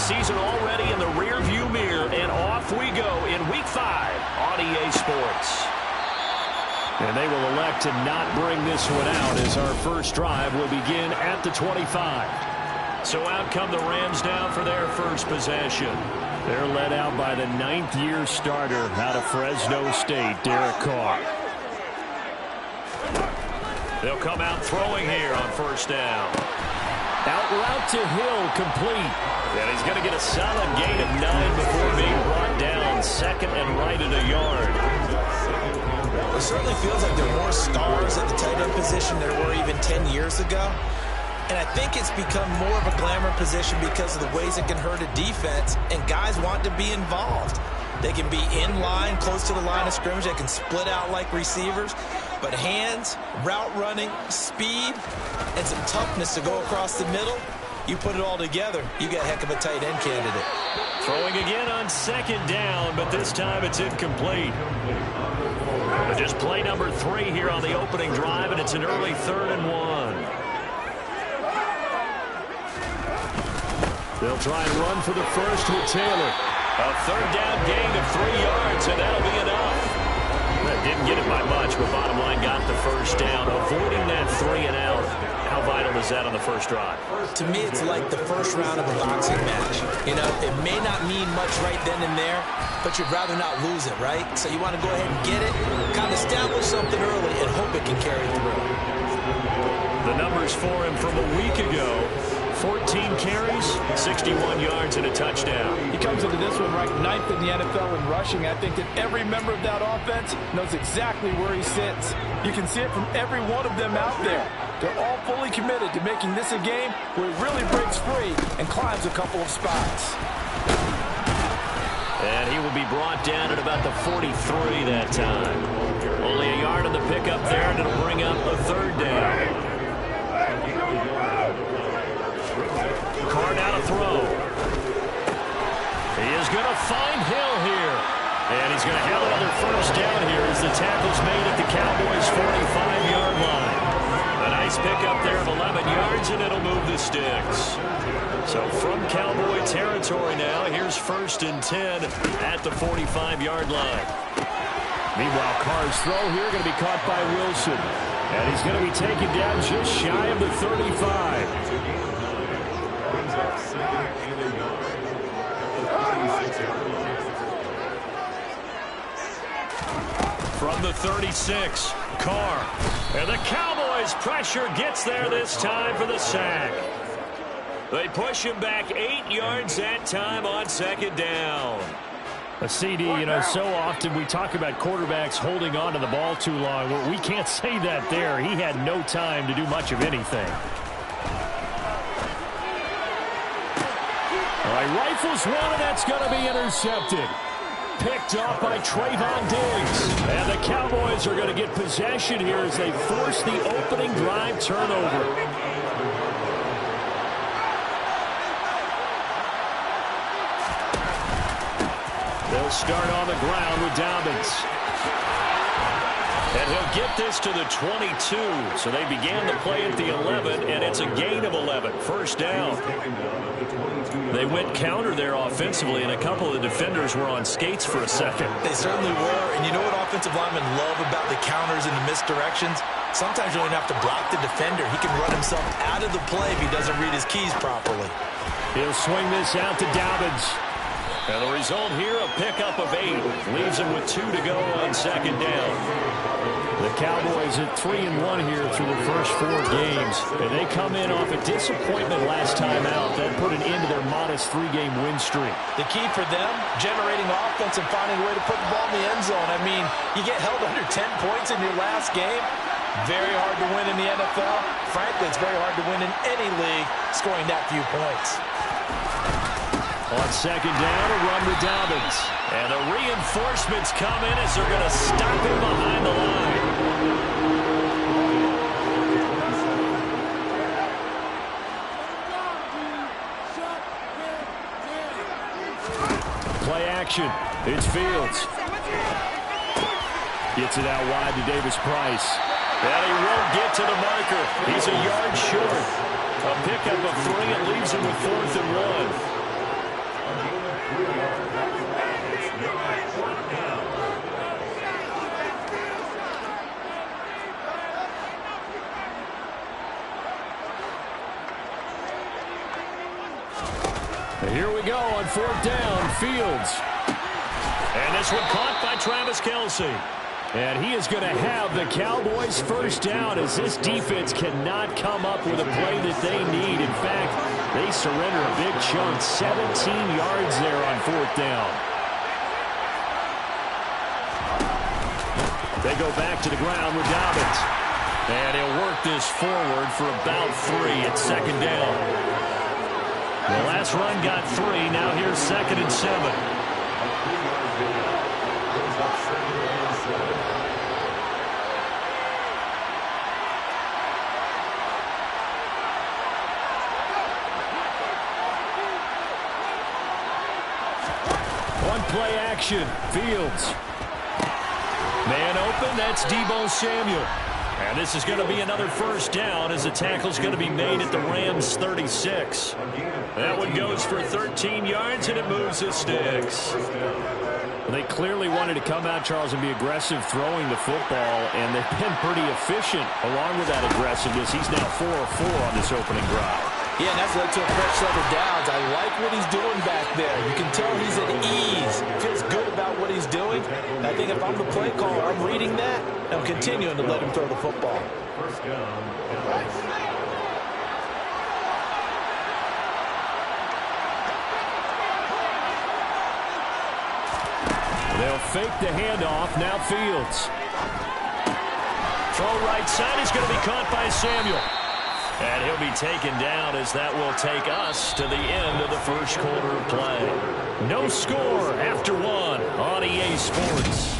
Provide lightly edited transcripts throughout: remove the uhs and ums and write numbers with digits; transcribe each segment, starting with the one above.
season already in the rearview mirror, and off we go in Week 5 on EA Sports. And they will elect to not bring this one out as our first drive will begin at the 25. So out come the Rams down for their first possession. They're led out by the 9th-year starter out of Fresno State, Derek Carr. They'll come out throwing here on first down. Out route to Hill, complete. And he's going to get a solid gain of 9 before being brought down. Second and right at a yard. It certainly feels like there are more stars at the tight end position than there were even 10 years ago. And I think it's become more of a glamour position because of the ways it can hurt a defense, and guys want to be involved. They can be in line, close to the line of scrimmage. They can split out like receivers. But hands, route running, speed, and some toughness to go across the middle, you put it all together, you got a heck of a tight end candidate. Throwing again on second down, but this time it's incomplete. Just play number 3 here on the opening drive, and it's an early 3rd and 1. They'll try and run for the first with Taylor. A 3rd down gain of 3 yards, and that'll be enough. Didn't get it by much, but bottom line got the first down, avoiding that 3 and out. How vital is that on the first drive? To me, it's like the first round of a boxing match. You know, it may not mean much right then and there, but you'd rather not lose it, right? So you want to go ahead and get it, kind of establish something early, and hope it can carry through. The numbers for him from a week ago: 14 carries, 61 yards, and a touchdown. He comes into this one ranked 9th in the NFL in rushing. I think that every member of that offense knows exactly where he sits. You can see it from every one of them out there. They're all fully committed to making this a game where he really breaks free and climbs a couple of spots. And he will be brought down at about the 43 that time. Only a yard on the pickup there, and it'll bring up a 3rd down. Carr now to throw. He is going to find Hill here. And he's going to have another first down here as the tackle's made at the Cowboys' 45-yard line. A nice pickup there of 11 yards, and it'll move the sticks. So from Cowboy territory now, here's 1st and 10 at the 45-yard line. Meanwhile, Carr's throw here going to be caught by Wilson. And he's going to be taken down just shy of the 35. From the 36, Carr. And the Cowboys' pressure gets there this time for the sack. They push him back 8 yards that time on 2nd down. A CD, you know, so often we talk about quarterbacks holding on to the ball too long. Well, we can't say that there. He had no time to do much of anything. All right, rifles one, and that's going to be intercepted. Picked off by Trayvon Diggs. And the Cowboys are going to get possession here as they force the opening drive turnover. They'll start on the ground with Dobbins. And he'll get this to the 22. So they began the play at the 11, and it's a gain of 11. First down. They went counter there offensively, and a couple of the defenders were on skates for a second. They certainly were. And you know what offensive linemen love about the counters and the misdirections? Sometimes you don't have to block the defender. He can run himself out of the play if he doesn't read his keys properly. He'll swing this out to Dobbins. And the result here, a pickup of 8. Leaves him with 2 to go on 2nd down. The Cowboys at 3-1 here through the first 4 games. And they come in off a disappointment last time out. That put an end to their modest 3-game win streak. The key for them, generating offense and finding a way to put the ball in the end zone. I mean, you get held under 10 points in your last game. Very hard to win in the NFL. Frankly, it's very hard to win in any league scoring that few points. On 2nd down, a run with Dobbins. And the reinforcements come in as they're going to stop him behind the line. Play action. It's Fields. Gets it out wide to Davis-Price. And he won't get to the marker. He's a yard short. A pickup of 3 and leaves him with 4th and 1. Here we go on 4th down. Fields. And this one caught by Travis Kelce. And he is going to have the Cowboys' first down as this defense cannot come up with a play that they need. In fact, they surrender a big chunk, 17 yards there on 4th down. They go back to the ground with Dobbins. And he'll work this forward for about 3 at 2nd down. The last run got 3. Now here's 2nd and 7. Play action. Fields. Man open. That's Deebo Samuel. And this is going to be another first down as the tackle's going to be made at the Rams' 36. That one goes for 13 yards, and it moves the sticks. They clearly wanted to come out, Charles, and be aggressive throwing the football, and they've been pretty efficient along with that aggressiveness. He's now 4 of 4 on this opening drive. Yeah, and that's led to a fresh set of downs. I like what he's doing back there. You can tell he's at ease. Feels good about what he's doing. And I think if I'm the play caller, I'm reading that, and I'm continuing to let him throw the football. First down. They'll fake the handoff. Now Fields. Throw right side is going to be caught by Samuel. And he'll be taken down as that will take us to the end of the first quarter of play. No score after 1 on EA Sports.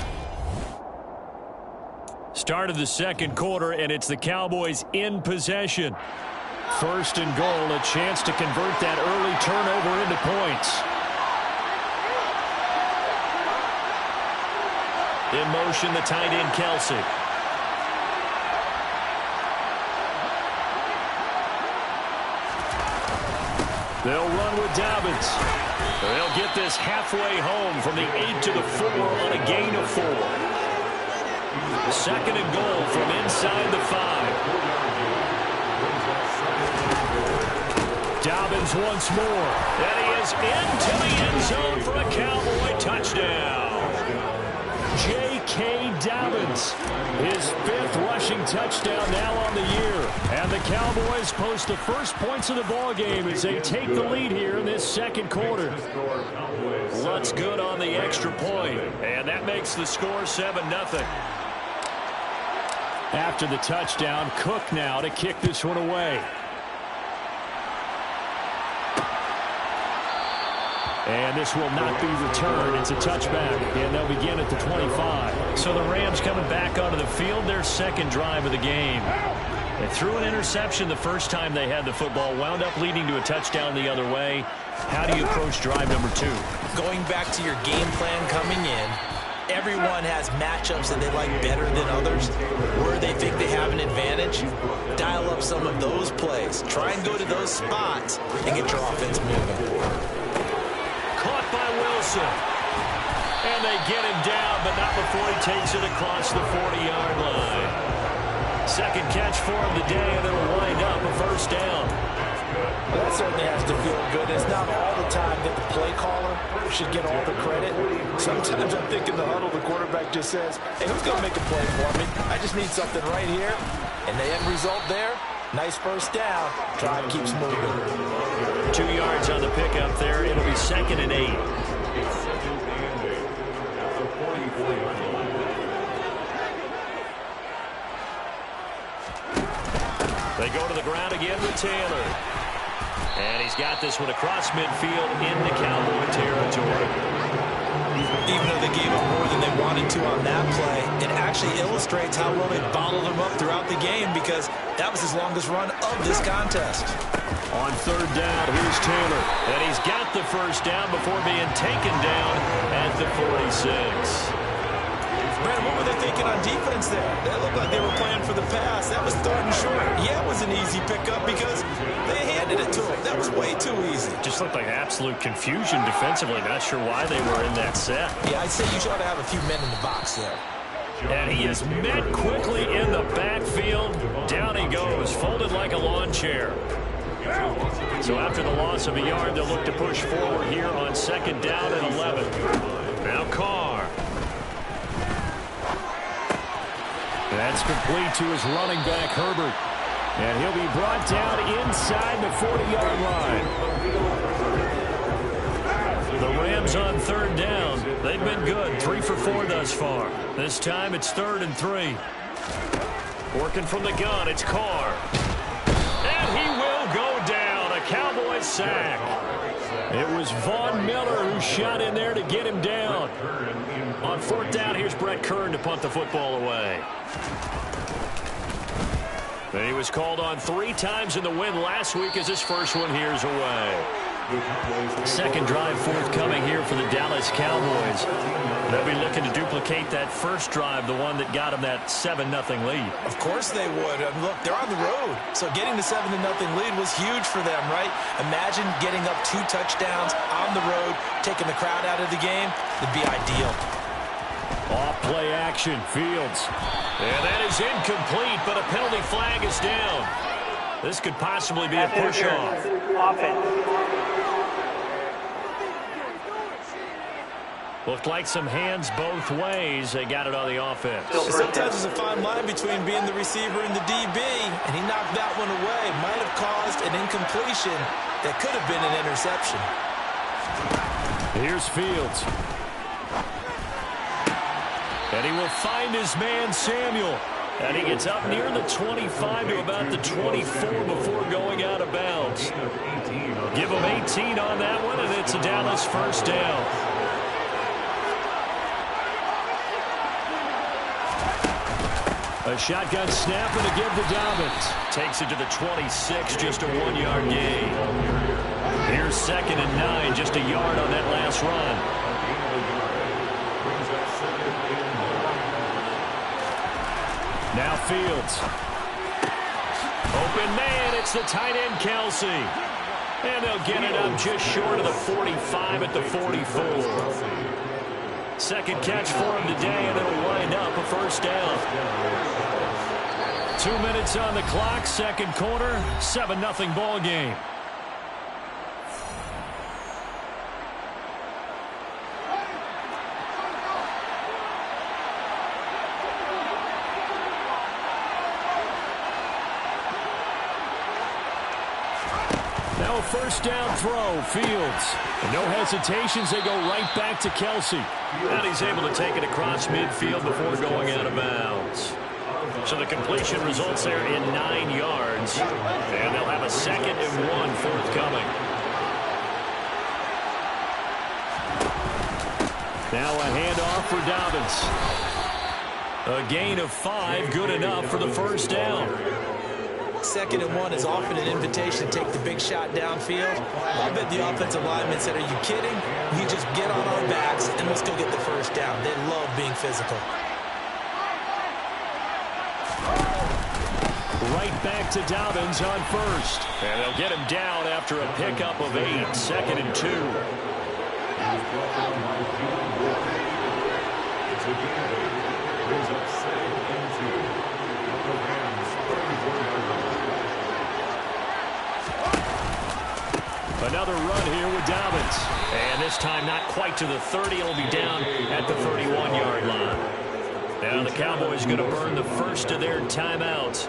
Start of the second quarter, and it's the Cowboys in possession. 1st and goal, a chance to convert that early turnover into points. In motion, the tight end, Kelce. They'll run with Dobbins. They'll get this halfway home from the 8 to the 4 on a gain of 4. 2nd and goal from inside the 5. Dobbins once more. And he is into the end zone for a Cowboy touchdown. J.K. Dobbins, his 5th rushing touchdown now on the year. And the Cowboys post the first points of the ballgame as they take the lead here in this second quarter. Lutz good on the extra point, and that makes the score 7-0. After the touchdown, Cook now to kick this one away. And this will not be returned. It's a touchback, and they'll begin at the 25. So the Rams coming back onto the field, their second drive of the game. They threw an interception the first time they had the football, wound up leading to a touchdown the other way. How do you approach drive number 2? Going back to your game plan coming in, everyone has matchups that they like better than others, where they think they have an advantage. Dial up some of those plays. Try and go to those spots and get your offense moving. Caught by Wilson. And they get him down, but not before he takes it across the 40-yard line. Second catch for him today, and it'll wind up a first down. Well, that certainly has to feel good. It's not all the time that the play caller should get all the credit. Sometimes I'm thinking the huddle, the quarterback just says, hey, who's going to make a play for me? I just need something right here. And the end result there, nice first down. Drive keeps moving. 2 yards on the pickup there. It'll be 2nd and 8. They go to the ground again with Taylor. And he's got this one across midfield into Cowboy territory. Even though they gave up more than they wanted to on that play, it actually illustrates how well they bottled him up throughout the game, because that was his longest run of this contest. On 3rd down, here's Taylor. And he's got the first down before being taken down at the 46. Brandon, what were they thinking on defense there? That looked like they were playing for the pass. That was 3rd and short. Yeah, it was an easy pickup because they handed it to him. That was way too easy. Just looked like absolute confusion defensively. Not sure why they were in that set. Yeah, I'd say you ought to have a few men in the box there. And he is met quickly in the backfield. Down he goes, folded like a lawn chair. So after the loss of a yard, they'll look to push forward here on 2nd down and 11. Now Carr. That's complete to his running back, Herbert. And he'll be brought down inside the 40-yard line. The Rams on 3rd down. They've been good, 3 for 4 thus far. This time it's 3rd and 3. Working from the gun, it's Carr. And he will go down. A Cowboys sack. It was Von Miller who shot in there to get him down. On 4th down, here's Brett Kern to punt the football away. And he was called on 3 times in the win last week as his first one here's away. Second drive forthcoming here for the Dallas Cowboys. They'll be looking to duplicate that first drive, the one that got them that 7-0 lead. Of course they would. Look, they're on the road. So getting the 7-0 lead was huge for them, right? Imagine getting up 2 touchdowns on the road, taking the crowd out of the game. It'd be ideal. Off play action, Fields. And that is incomplete, but a penalty flag is down. This could possibly be a push-off. Looked like some hands both ways. They got it on the offense. Sometimes there's a fine line between being the receiver and the DB, and he knocked that one away. Might have caused an incompletion that could have been an interception. Here's Fields. And he will find his man, Samuel. And he gets up near the 25 to about the 24 before going out of bounds. Give him 18 on that one, and it's a Dallas first down. A shotgun snap and a give to Dobbins. Takes it to the 26, just a 1-yard gain. Here's 2nd and 9, just a yard on that last run. Now Fields. Open man, it's the tight end, Kelce. And they'll get it up just short of the 45 at the 44. Second catch for him today, and it'll wind up a first down. 2 minutes on the clock, second quarter, 7-0 ball game. Now a first down throw, Fields. And no hesitations, they go right back to Kelce. And he's able to take it across midfield before going out of bounds. So the completion results there in 9 yards. And they'll have a 2nd and 1 forthcoming. Now a handoff for Dobbins. A gain of 5, good enough for the first down. 2nd and 1 is often an invitation to take the big shot downfield. I bet the offensive lineman said, are you kidding? You just get on our backs and let's go get the first down. They love being physical. Right back to Dobbins on first. And they'll get him down after a pickup of 8. 2nd and 2. Another run here with Dobbins. And this time not quite to the 30. It'll be down at the 31-yard line. Now the Cowboys going to burn the first of their timeouts,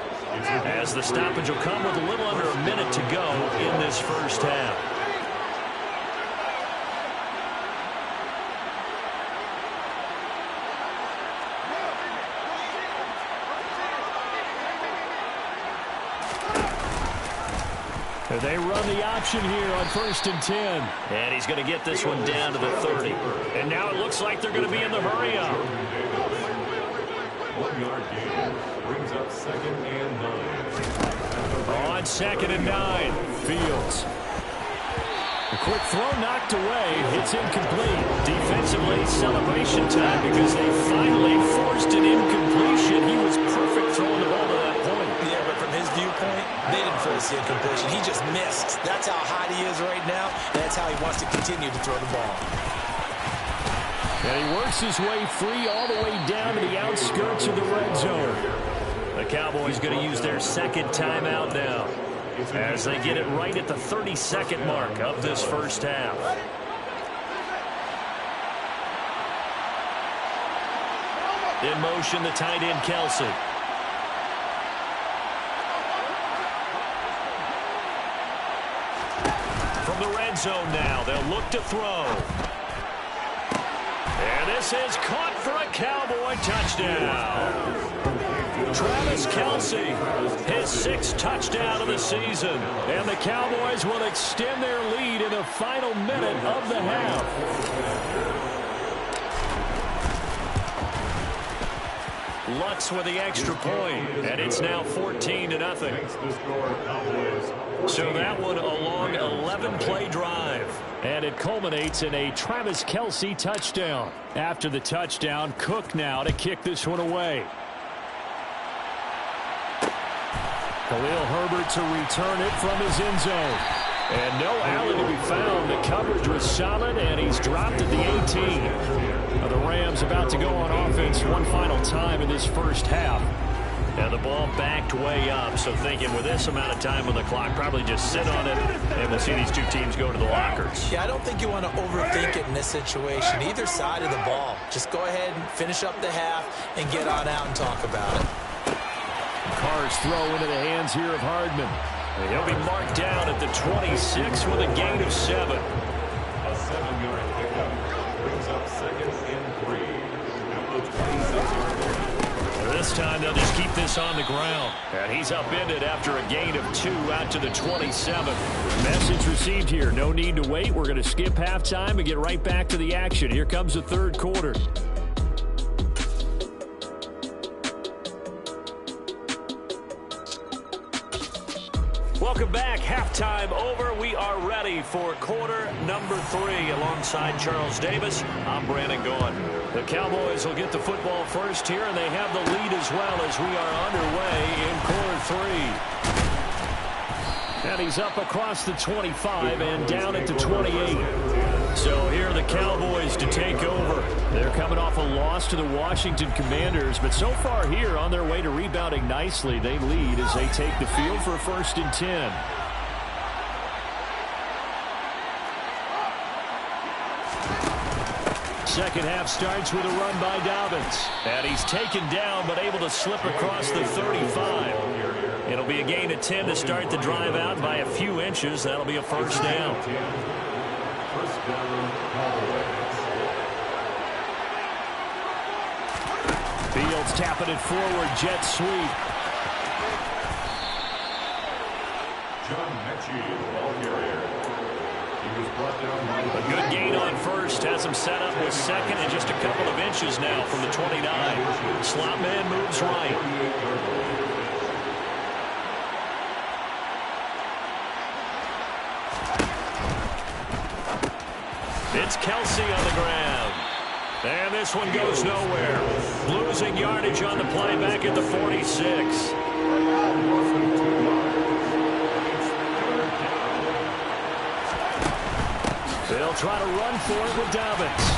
as the stoppage will come with a little under a minute to go in this first half. They run the option here on 1st and 10. And he's going to get this one down to the 30. And now it looks like they're going to be in the hurry-up. 1-yard gain brings up 2nd and 9. On 2nd and 9, Fields. A quick throw knocked away. It's incomplete. Defensively, celebration time because they finally forced an incompletion. He was perfect throwing the ball to that point. Yeah, but from his viewpoint, they didn't force the incompletion. He just missed. That's how hot he is right now, and that's how he wants to continue to throw the ball. And he works his way free all the way down to the outskirts of the red zone. The Cowboys going to use their 2nd timeout now. as they get it right at the 30-second mark of this first half. In motion, the tight end, Kelsey. From the red zone now, they'll look to throw. And this is caught for a Cowboy touchdown. Travis Kelce, his 6th touchdown of the season. And the Cowboys will extend their lead in the final minute of the half. Lutz with the extra point, and it's now 14-0. So that one a long 11-play drive, and it culminates in a Travis Kelce touchdown. After the touchdown, Cook now to kick this one away. Khalil Herbert to return it from his end zone. And no Allen to be found. The coverage was solid, and he's dropped at the 18. The Rams about to go on offense one final time in this first half. And the ball backed way up, so thinking with this amount of time on the clock, probably just sit on it, and we'll see these two teams go to the lockers. Yeah, I don't think you want to overthink it in this situation. Either side of the ball. Just go ahead and finish up the half and get on out and talk about it. Carr's throw into the hands here of Hardman. He'll be marked down at the 26 with a gain of 7. A 7-yard pickup brings up 2nd and 3 at the 26-yard line. This time they'll just keep this on the ground. And he's upended after a gain of 2 out to the 27. Message received here. No need to wait. We're going to skip halftime and get right back to the action. Here comes the third quarter. Welcome back. Halftime over. We are ready for quarter number 3. Alongside Charles Davis, I'm Brandon Gaughan. The Cowboys will get the football first here, and they have the lead as well as we are underway in quarter 3. And he's up across the 25 and down at the 28. So here are the Cowboys to take over. They're coming off a loss to the Washington Commanders, but so far here on their way to rebounding nicely. They lead as they take the field for a 1st and 10. Second half starts with a run by Dobbins. And he's taken down but able to slip across the 35. It'll be a gain of 10 to start the drive out by a few inches. That'll be a 1st down. First down, Cowboys. Fields tapping it forward, jet sweep. John Mechie, ball carrier. He was brought down by A good gain on 1st, has him set up with 2nd and just a couple of inches now from the 29. Slot man moves right. It's Kelce on the ground. And this one goes nowhere. Losing yardage on the play back at the 46. They'll try to run for it with Dobbins.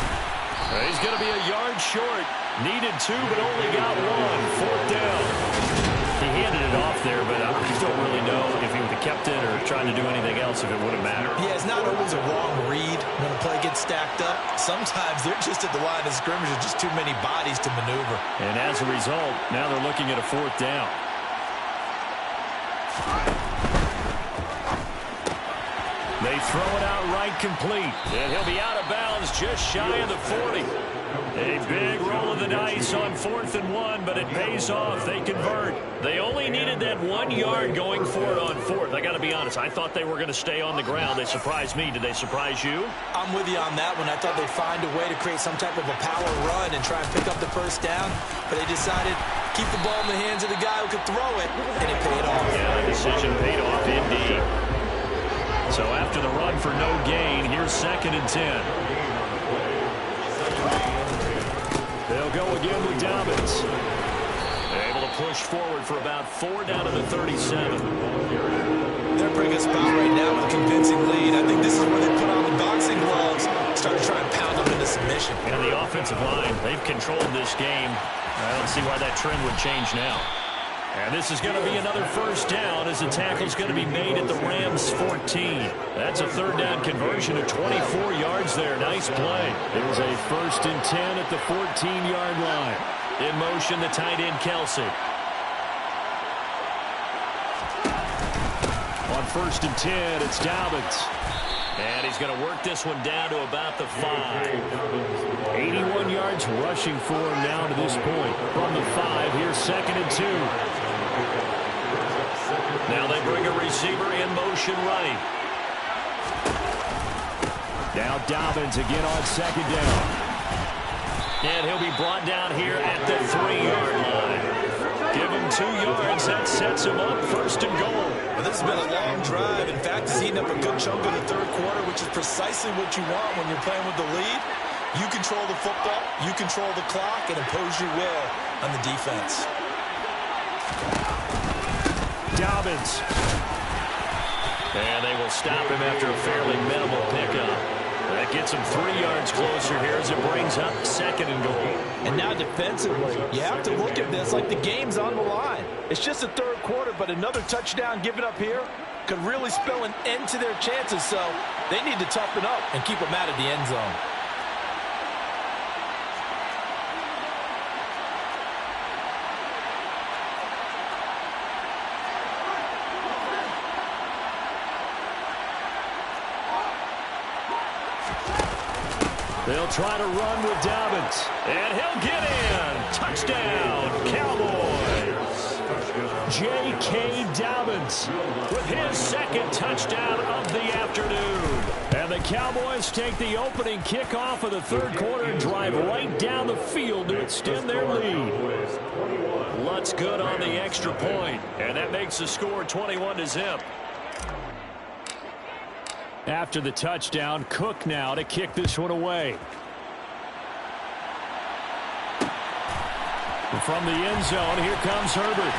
He's going to be a yard short. Needed 2, but only got 1. 4th down. He handed it off there, but I just don't really know if he would have kept it or tried to do anything else if it would have mattered. Yeah, it's not always a wrong read when a play gets stacked up. Sometimes they're just at the line of scrimmage with just too many bodies to maneuver. And as a result, now they're looking at a 4th down. They throw it out right complete. And he'll be out of bounds just shy of the 40. A big roll of the dice on 4th and 1, but it pays off. They convert. They only needed that 1 yard going for it on 4th. I got to be honest. I thought they were going to stay on the ground. They surprised me. Did they surprise you? I'm with you on that one. I thought they'd find a way to create some type of a power run and try and pick up the 1st down, but they decided keep the ball in the hands of the guy who could throw it, and it paid off. Yeah, the decision paid off indeed. So after the run for no gain, here's 2nd and 10. They'll go again with Dobbins. Able to push forward for about 4 down to the 37. They're a pretty good spot right now with a convincing lead. I think this is where they put on the boxing gloves, start to try and pound them into submission. And the offensive line, they've controlled this game. I don't see why that trend would change now. And this is going to be another first down as the tackle's going to be made at the Rams 14. That's a third down conversion of 24 yards there. Nice play. It was a 1st and 10 at the 14-yard line. In motion, the tight end, Kelsey. On 1st and 10, it's Dobbins. And he's going to work this one down to about the 5. 81 yards rushing for him now to this point. From the 5, here's 2nd and 2. Now they bring a receiver in motion right. Now Dobbins again on 2nd down. And he'll be brought down here at the 3-yard line. Give him 2 yards. That sets him up 1st and goal. Well, this has been a long drive. In fact, he's eating up a good chunk of the 3rd quarter, which is precisely what you want when you're playing with the lead. You control the football, you control the clock, and impose your will on the defense. Dobbins. And they will stop him after a fairly minimal pickup. That gets him 3 yards closer here as it brings up 2nd and goal. And now defensively, you have to look at this like the game's on the line. It's just the 3rd quarter, but another touchdown given up here could really spell an end to their chances. So they need to toughen up and keep them out of the end zone. They'll try to run with Dobbins. And he'll get in. Touchdown, Cowboys. J.K. Dobbins with his 2nd touchdown of the afternoon. And the Cowboys take the opening kickoff of the 3rd quarter and drive right down the field to extend their lead. Lutz good on the extra point. And that makes the score 21-0. After the touchdown, Cook now to kick this one away. From the end zone, here comes Herbert.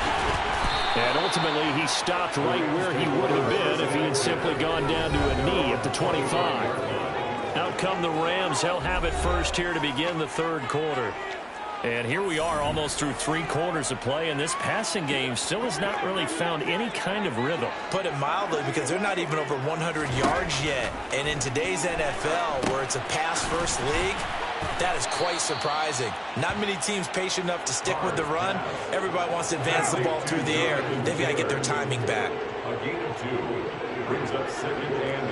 And ultimately, he stopped right where he would have been if he had simply gone down to a knee at the 25. Out come the Rams. They'll have it first here to begin the 3rd quarter. And here we are almost through 3 quarters of play, and this passing game still has not really found any kind of rhythm. Put it mildly, because they're not even over 100 yards yet. And in today's NFL, where it's a pass-first league, that is quite surprising. Not many teams patient enough to stick with the run. Everybody wants to advance the ball through the air. They've got to get their timing back. A gain of 2 brings up 2nd and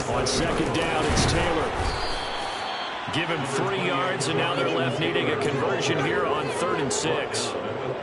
8. On 2nd down, it's Taylor. Give him 3 yards, and now they're left needing a conversion here on 3rd and 6.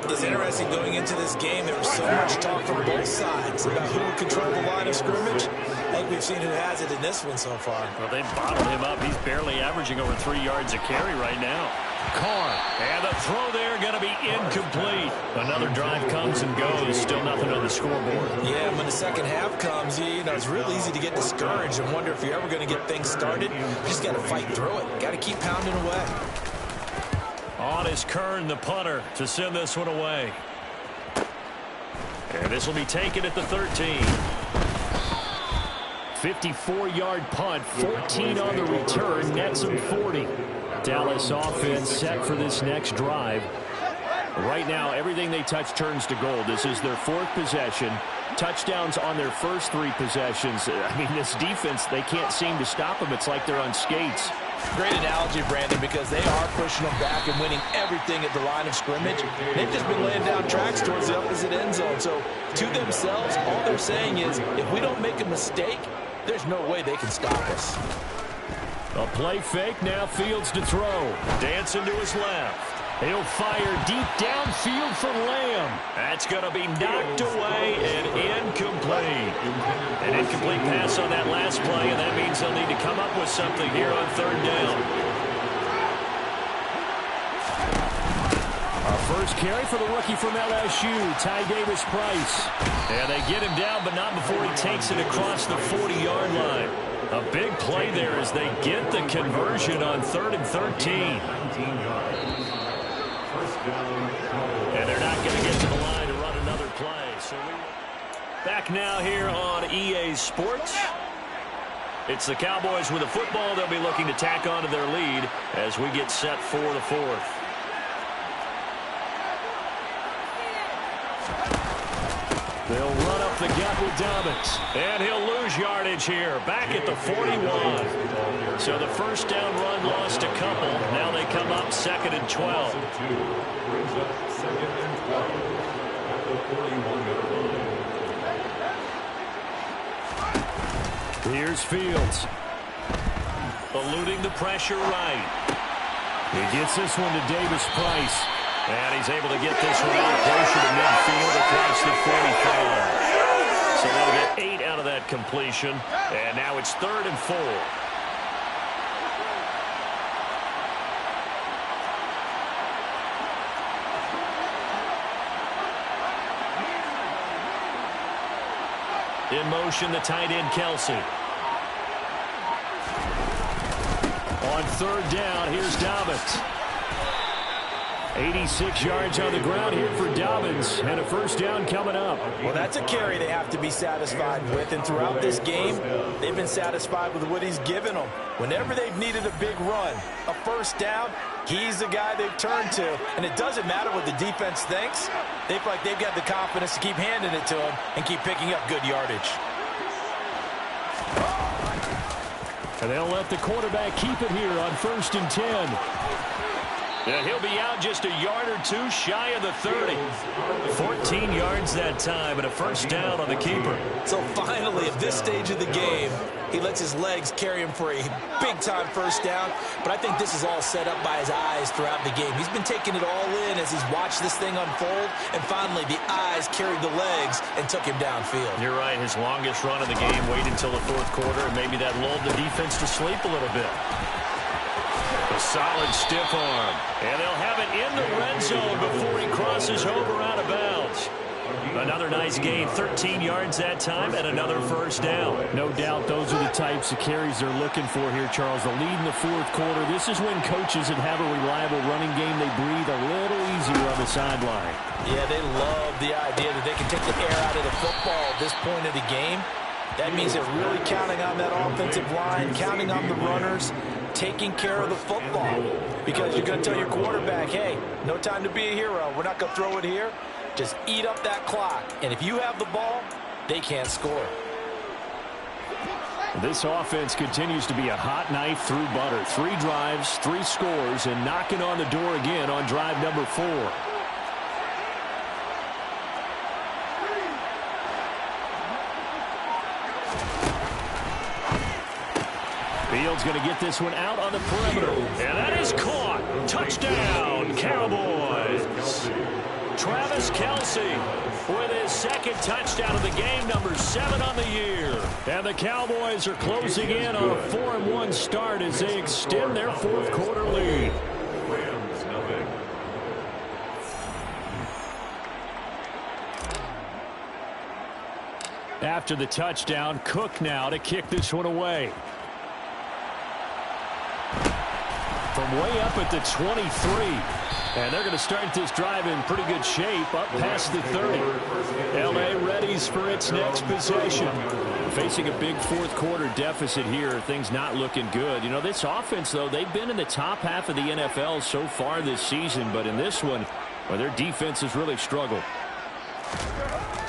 It's interesting going into this game. There was so much talk from both sides about who would control the line of scrimmage. I think we've seen who has it in this one so far. Well, they bottled him up. He's barely averaging over 3 yards a carry right now. Carr. And the throw there going to be incomplete. Another drive comes and goes. Still nothing on the scoreboard. Yeah, and when the second half comes, you know, it's real easy to get discouraged and wonder if you're ever going to get things started. You just got to fight through it. Got to keep pounding away. On is Kern, the punter, to send this one away. And this will be taken at the 13. 54-yard punt, 14 on the return, nets him 40. Dallas offense set for this next drive. Right now, everything they touch turns to gold. This is their 4th possession. Touchdowns on their first 3 possessions. I mean, this defense, they can't seem to stop them. It's like they're on skates. Great analogy, Brandon, because they are pushing them back and winning everything at the line of scrimmage. They've just been laying down tracks towards the opposite end zone. So, to themselves, all they're saying is, if we don't make a mistake, there's no way they can stop us. A play fake, now Fields to throw. Dancing to his left. He'll fire deep downfield for Lamb. That's going to be knocked away and incomplete. An incomplete pass on that last play, and that means they'll need to come up with something here on 3rd down. Our first carry for the rookie from LSU, Ty Davis-Price. And they get him down, but not before he takes it across the 40-yard line. A big play there as they get the conversion on 3rd and 13. And they're not going to get to the line to run another play. So back now here on EA Sports. It's the Cowboys with the football. They'll be looking to tack on to their lead as we get set for the 4th. They'll run up the gut with Dobbins. And he'll lose yardage here, back at the 41. So the first down run lost a couple. Now they come up 2nd and 12. Brings up 2nd and 12 at the 41-yard line. Here's Fields. Eluding the pressure right. He gets this one to Davis Price. And he's able to get this one out closer to midfield across the 45. So they'll get 8 out of that completion. And now it's 3rd and 4. In motion, the tight end, Kelsey. On 3rd down, here's Dobbins. 86 yards on the ground here for Dobbins, and a first down coming up. Well, that's a carry they have to be satisfied with, and throughout this game, they've been satisfied with what he's given them. Whenever they've needed a big run, a first down, he's the guy they've turned to, and it doesn't matter what the defense thinks. They feel like they've got the confidence to keep handing it to him and keep picking up good yardage. And they'll let the quarterback keep it here on 1st and 10. And he'll be out just a yard or two shy of the 30. 14 yards that time, and a first down on the keeper. So finally, at this stage of the game, he lets his legs carry him for a big-time first down. But I think this is all set up by his eyes throughout the game. He's been taking it all in as he's watched this thing unfold. And finally, the eyes carried the legs and took him downfield. You're right. His longest run of the game waited until the 4th quarter, and maybe that lulled the defense to sleep a little bit. A solid stiff arm. And they'll have it in the red zone before he crosses over out of bounds. Another nice gain, 13 yards that time, and another first down. No doubt those are the types of carries they're looking for here, Charles. The lead in the 4th quarter. This is when coaches that have a reliable running game, they breathe a little easier on the sideline. Yeah, they love the idea that they can take the air out of the football at this point of the game. That means they're really counting on that offensive line, counting on the runners, taking care of the football. Because you're going to tell your quarterback, hey, no time to be a hero. We're not going to throw it here. Just eat up that clock. And if you have the ball, they can't score. This offense continues to be a hot knife through butter. 3 drives, 3 scores, and knocking on the door again on drive number 4. Fields going to get this one out on the perimeter. And that is caught. Touchdown, Cowboys. Travis Kelce with his 2nd touchdown of the game, number 7 on the year. And the Cowboys are closing in on a 4-1 start as they extend their 4th quarter lead. Rams, nothing. After the touchdown, Cook now to kick this one away. From way up at the 23. And they're going to start this drive in pretty good shape, up past the 30. L.A. readies for its next possession. Facing a big 4th quarter deficit here, things not looking good. You know, this offense, though, they've been in the top half of the NFL so far this season, but in this one, well, their defense has really struggled.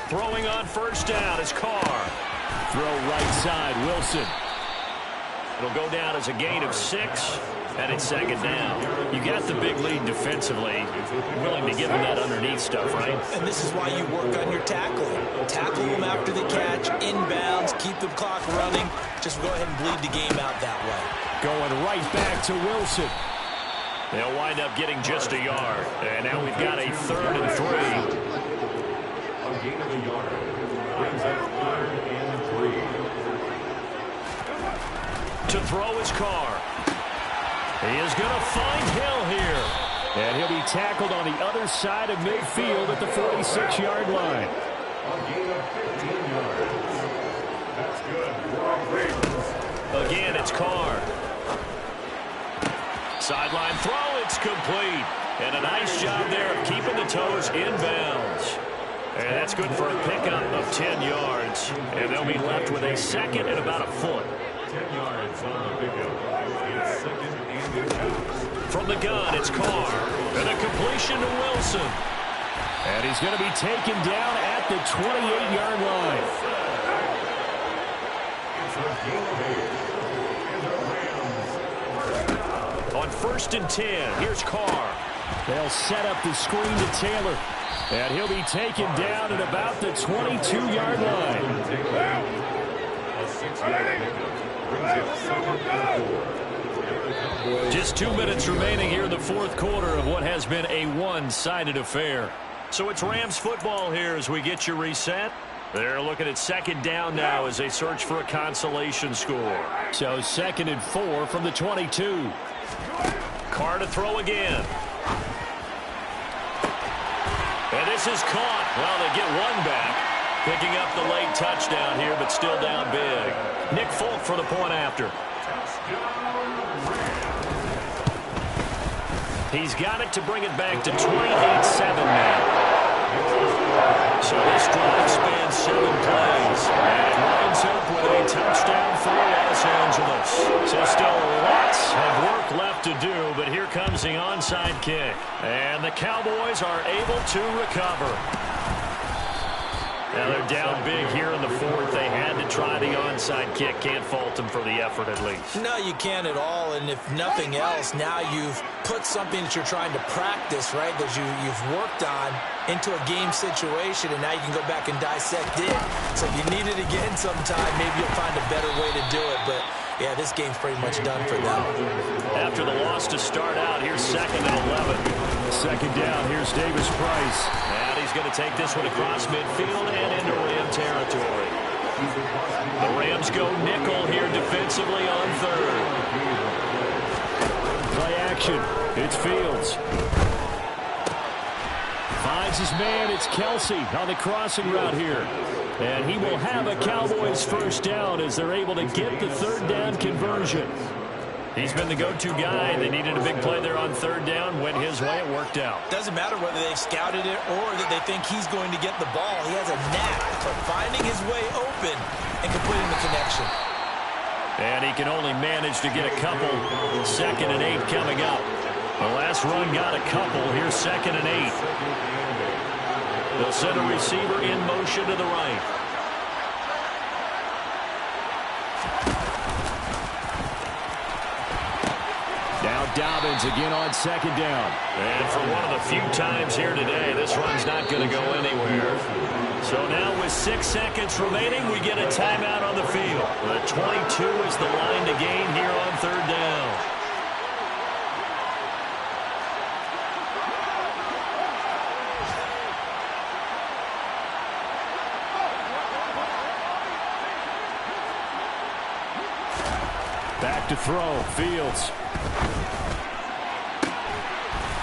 Throwing on first down is Carr. Throw right side, Wilson. It'll go down as a gain of 6. And it's 2nd down. You got the big lead defensively. Willing to give them that underneath stuff, right? And this is why you work on your tackling. Tackle them after the catch, inbounds, keep the clock running. Just go ahead and bleed the game out that way. Going right back to Wilson. They'll wind up getting just a yard. And now we've got a 3rd and 3. A gain of a yard. Brings up 3rd and 3. To throw is Carr. He is going to find Hill here. And he'll be tackled on the other side of midfield at the 46-yard line. A gain of 15 yards. That's good. Again, it's Carr. Sideline throw, it's complete. And a nice job there of keeping the toes inbounds. And that's good for a pickup of 10 yards. And they'll be left with a 2nd and about a foot. 10 yards on the pickup. It's 2nd and 2. From the gun, it's Carr. And a completion to Wilson. And he's going to be taken down at about the 28-yard line. On 1st and 10, here's Carr. They'll set up the screen to Taylor. And he'll be taken down at about the 22-yard line. A 6-yard pickup. Just 2 minutes remaining here in the fourth quarter of what has been a one-sided affair. So it's Rams football here as we get you reset. They're looking at 2nd down now as they search for a consolation score. So 2nd and 4 from the 22. Carr to throw again. And this is caught. Well, they get one back. Picking up the late touchdown here, but still down big. Nick Folk for the point after. He's got it to bring it back to 28-7 now. So this drive spans 7 plays and winds up with a touchdown for Los Angeles. So still lots of work left to do, but here comes the onside kick. And the Cowboys are able to recover. Now they're down big here in the fourth. They had to try the onside kick. Can't fault them for the effort at least. No, you can't at all. And if nothing else, now you've put something that you're trying to practice, right, that you've worked on into a game situation, and now you can go back and dissect it. So if you need it again sometime, maybe you'll find a better way to do it. But, yeah, this game's pretty much done for them. After the loss to start out, here's 2nd and 11. 2nd down, here's Davis Price. And he's going to take this one across midfield and into Ram territory. The Rams go nickel here defensively on 3rd. Play action. It's Fields. Finds his man. It's Kelsey on the crossing route here. And he will have a Cowboys 1st down as they're able to get the 3rd down conversion. He's been the go-to guy. They needed a big play there on 3rd down. Went his way. It worked out. Doesn't matter whether they've scouted it or that they think he's going to get the ball. He has a knack for finding his way open and completing the connection. And he can only manage to get a couple. 2nd and 8 coming up. The last run got a couple. Here's 2nd and 8. They'll send a receiver in motion to the right. Now Dobbins again on 2nd down. And for one of the few times here today, this run's not going to go anywhere. So now with 6 seconds remaining, we get a timeout on the field. The 22 is the line to gain here on 3rd down. Back to throw, Fields.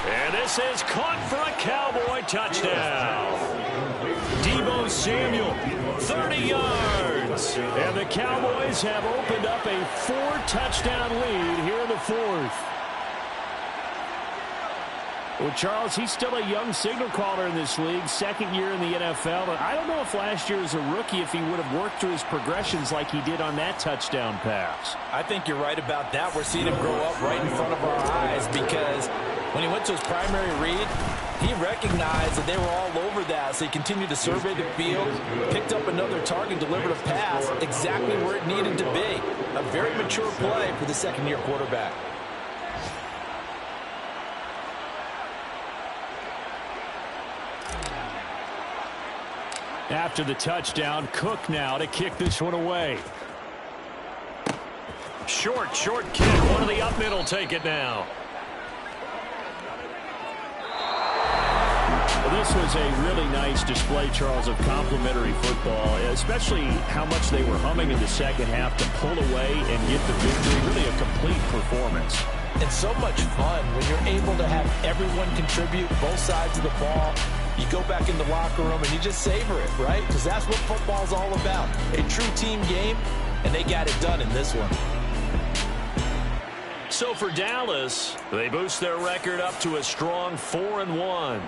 And this is caught for a Cowboy touchdown. Deebo Samuel, 30 yards. And the Cowboys have opened up a 4-touchdown lead here in the 4th. Well, Charles, he's still a young signal caller in this league, 2nd year in the NFL. But I don't know if last year as a rookie if he would have worked through his progressions like he did on that touchdown pass. I think you're right about that. We're seeing him grow up right in front of our eyes because when he went to his primary read, he recognized that they were all over that, so he continued to survey the field, picked up another target, delivered a pass exactly where it needed to be. A very mature play for the 2nd-year quarterback. After the touchdown, Cook now to kick this one away. Short kick. One of the up middle take it now. Well, this was a really nice display, Charles, of complimentary football, especially how much they were humming in the second half to pull away and get the victory. Really a complete performance. And so much fun when you're able to have everyone contribute both sides of the ball. You go back in the locker room and you just savor it, right? Because that's what football's all about. A true team game, and they got it done in this one. So for Dallas, they boost their record up to a strong 4-1.